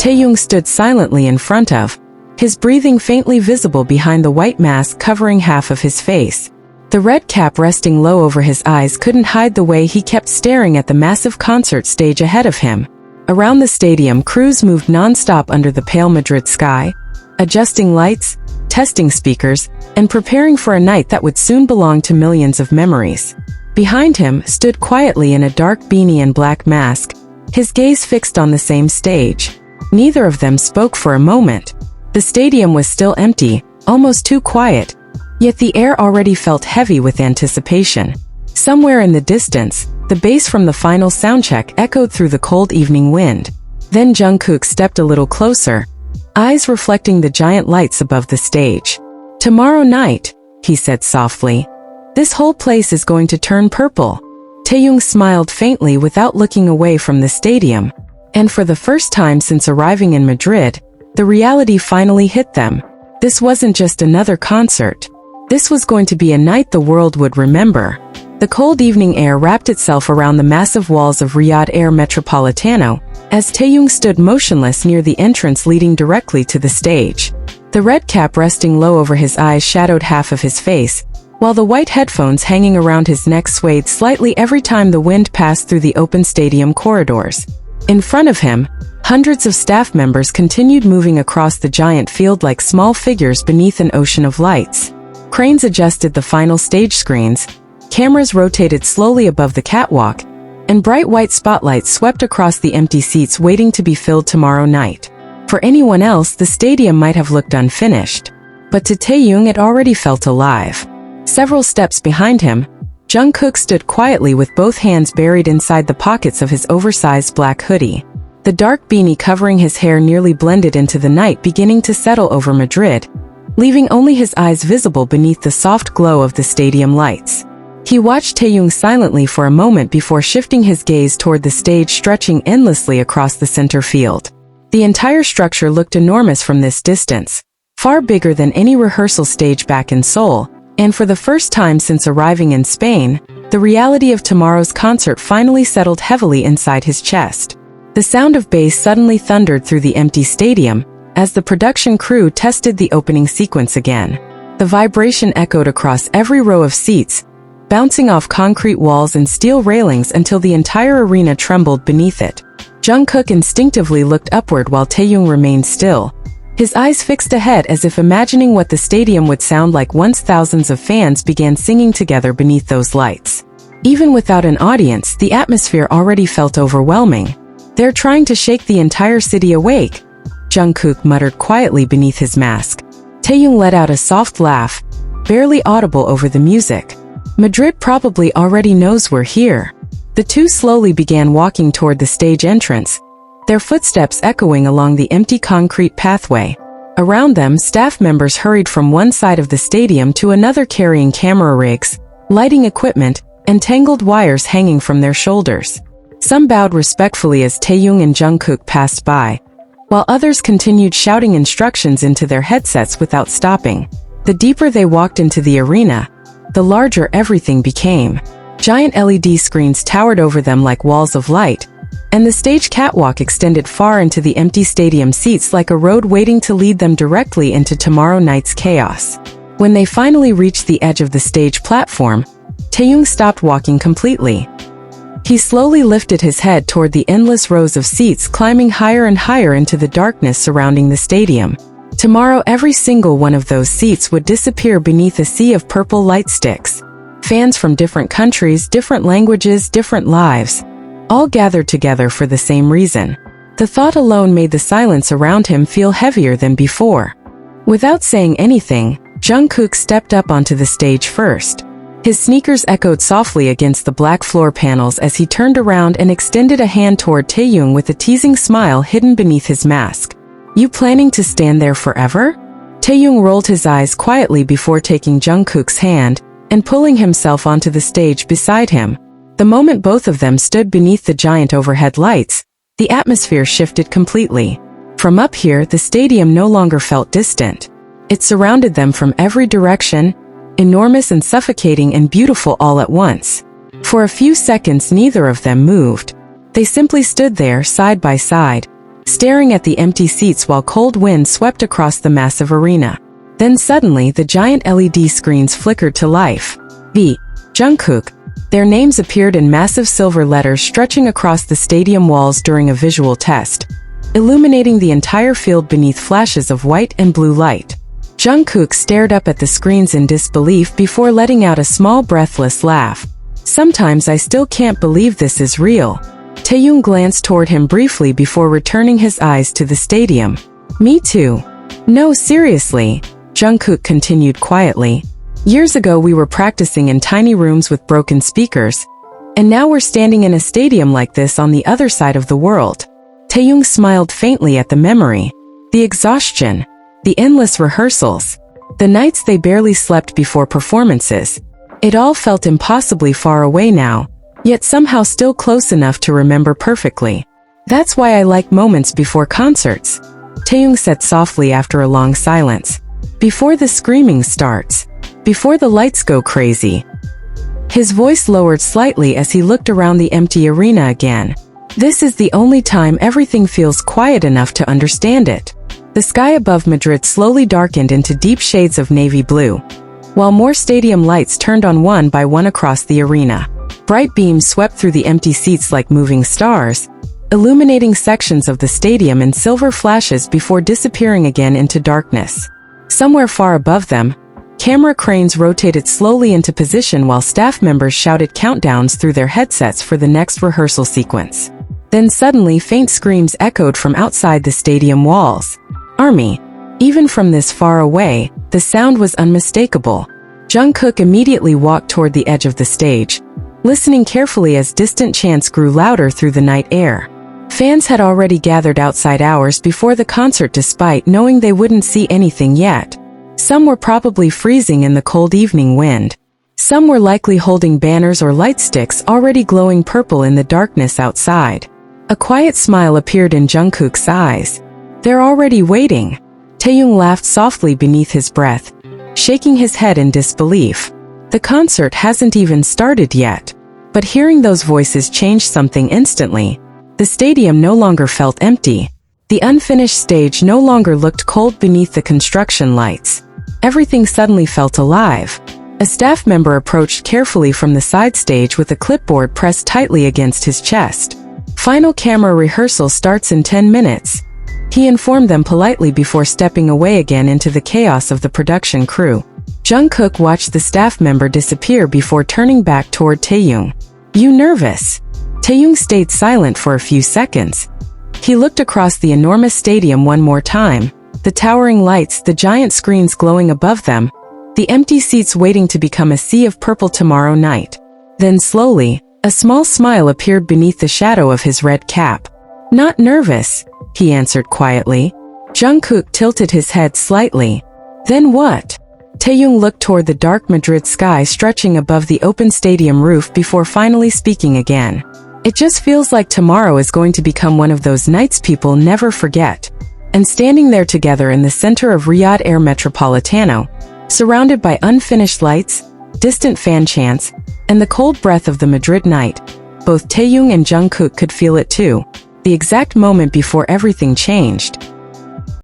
Taehyung stood silently in front of, his breathing faintly visible behind the white mask covering half of his face. The red cap resting low over his eyes couldn't hide the way he kept staring at the massive concert stage ahead of him. Around the stadium, crews moved non-stop under the pale Madrid sky, adjusting lights, testing speakers, and preparing for a night that would soon belong to millions of memories. Behind him stood quietly in a dark beanie and black mask, his gaze fixed on the same stage. Neither of them spoke for a moment. The stadium was still empty, almost too quiet, yet the air already felt heavy with anticipation. Somewhere in the distance, the bass from the final soundcheck echoed through the cold evening wind. Then Jungkook stepped a little closer, eyes reflecting the giant lights above the stage. "Tomorrow night," he said softly, "this whole place is going to turn purple." Taehyung smiled faintly without looking away from the stadium. And for the first time since arriving in Madrid, the reality finally hit them. This wasn't just another concert. This was going to be a night the world would remember. The cold evening air wrapped itself around the massive walls of Riyadh Air Metropolitano, as Taehyung stood motionless near the entrance leading directly to the stage. The red cap resting low over his eyes shadowed half of his face, while the white headphones hanging around his neck swayed slightly every time the wind passed through the open stadium corridors. In front of him, hundreds of staff members continued moving across the giant field like small figures beneath an ocean of lights. Cranes adjusted the final stage screens, cameras rotated slowly above the catwalk, and bright white spotlights swept across the empty seats waiting to be filled tomorrow night. For anyone else, the stadium might have looked unfinished, but to Taehyung it already felt alive. Several steps behind him, Jungkook stood quietly with both hands buried inside the pockets of his oversized black hoodie. The dark beanie covering his hair nearly blended into the night beginning to settle over Madrid, leaving only his eyes visible beneath the soft glow of the stadium lights. He watched Taehyung silently for a moment before shifting his gaze toward the stage stretching endlessly across the center field. The entire structure looked enormous from this distance, far bigger than any rehearsal stage back in Seoul, and for the first time since arriving in Spain, the reality of tomorrow's concert finally settled heavily inside his chest. The sound of bass suddenly thundered through the empty stadium, as the production crew tested the opening sequence again. The vibration echoed across every row of seats, bouncing off concrete walls and steel railings until the entire arena trembled beneath it. Jungkook instinctively looked upward while Taehyung remained still, his eyes fixed ahead as if imagining what the stadium would sound like once thousands of fans began singing together beneath those lights. Even without an audience, the atmosphere already felt overwhelming. "They're trying to shake the entire city awake," Jungkook muttered quietly beneath his mask. Taehyung let out a soft laugh, barely audible over the music. "Madrid probably already knows we're here." The two slowly began walking toward the stage entrance, their footsteps echoing along the empty concrete pathway. Around them, staff members hurried from one side of the stadium to another carrying camera rigs, lighting equipment, and tangled wires hanging from their shoulders. Some bowed respectfully as Taehyung and Jungkook passed by, while others continued shouting instructions into their headsets without stopping. The deeper they walked into the arena, the larger everything became. Giant LED screens towered over them like walls of light, and the stage catwalk extended far into the empty stadium seats like a road waiting to lead them directly into tomorrow night's chaos. When they finally reached the edge of the stage platform, Taehyung stopped walking completely. He slowly lifted his head toward the endless rows of seats climbing higher and higher into the darkness surrounding the stadium. Tomorrow every single one of those seats would disappear beneath a sea of purple light sticks. Fans from different countries, different languages, different lives, all gathered together for the same reason. The thought alone made the silence around him feel heavier than before. Without saying anything, Jungkook stepped up onto the stage first. His sneakers echoed softly against the black floor panels as he turned around and extended a hand toward Taehyung with a teasing smile hidden beneath his mask. "You planning to stand there forever?" Taehyung rolled his eyes quietly before taking Jungkook's hand and pulling himself onto the stage beside him. The moment both of them stood beneath the giant overhead lights, the atmosphere shifted completely. From up here, the stadium no longer felt distant. It surrounded them from every direction, enormous and suffocating and beautiful all at once. For a few seconds neither of them moved. They simply stood there side by side, staring at the empty seats while cold wind swept across the massive arena. Then suddenly the giant LED screens flickered to life. BTS Jungkook. Their names appeared in massive silver letters stretching across the stadium walls during a visual test, illuminating the entire field beneath flashes of white and blue light. Jungkook stared up at the screens in disbelief before letting out a small breathless laugh. "Sometimes I still can't believe this is real." Taehyung glanced toward him briefly before returning his eyes to the stadium. "Me too." "No, seriously," Jungkook continued quietly. "Years ago we were practicing in tiny rooms with broken speakers, and now we're standing in a stadium like this on the other side of the world." Taehyung smiled faintly at the memory. The exhaustion, the endless rehearsals, the nights they barely slept before performances. It all felt impossibly far away now, yet somehow still close enough to remember perfectly. "That's why I like moments before concerts," Taehyung said softly after a long silence. "Before the screaming starts. Before the lights go crazy." His voice lowered slightly as he looked around the empty arena again. "This is the only time everything feels quiet enough to understand it." The sky above Madrid slowly darkened into deep shades of navy blue, while more stadium lights turned on one by one across the arena. Bright beams swept through the empty seats like moving stars, illuminating sections of the stadium in silver flashes before disappearing again into darkness. Somewhere far above them, camera cranes rotated slowly into position while staff members shouted countdowns through their headsets for the next rehearsal sequence. Then suddenly faint screams echoed from outside the stadium walls. "ARMY." Even from this far away, the sound was unmistakable. Jungkook immediately walked toward the edge of the stage, listening carefully as distant chants grew louder through the night air. Fans had already gathered outside hours before the concert despite knowing they wouldn't see anything yet. Some were probably freezing in the cold evening wind. Some were likely holding banners or light sticks already glowing purple in the darkness outside. A quiet smile appeared in Jungkook's eyes. "They're already waiting." Taehyung laughed softly beneath his breath, shaking his head in disbelief. The concert hasn't even started yet. But hearing those voices changed something instantly. The stadium no longer felt empty. The unfinished stage no longer looked cold beneath the construction lights. Everything suddenly felt alive. A staff member approached carefully from the side stage with a clipboard pressed tightly against his chest. "Final camera rehearsal starts in 10 minutes. He informed them politely before stepping away again into the chaos of the production crew. Jungkook watched the staff member disappear before turning back toward Taehyung. "You nervous?" Taehyung stayed silent for a few seconds. He looked across the enormous stadium one more time, the towering lights, the giant screens glowing above them, the empty seats waiting to become a sea of purple tomorrow night. Then slowly, a small smile appeared beneath the shadow of his red cap. "Not nervous," he answered quietly. Jungkook tilted his head slightly. "Then what?" Taehyung looked toward the dark Madrid sky stretching above the open stadium roof before finally speaking again. "It just feels like tomorrow is going to become one of those nights people never forget." And standing there together in the center of Riyadh Air Metropolitano, surrounded by unfinished lights, distant fan chants, and the cold breath of the Madrid night, both Taehyung and Jungkook could feel it too. The exact moment before everything changed.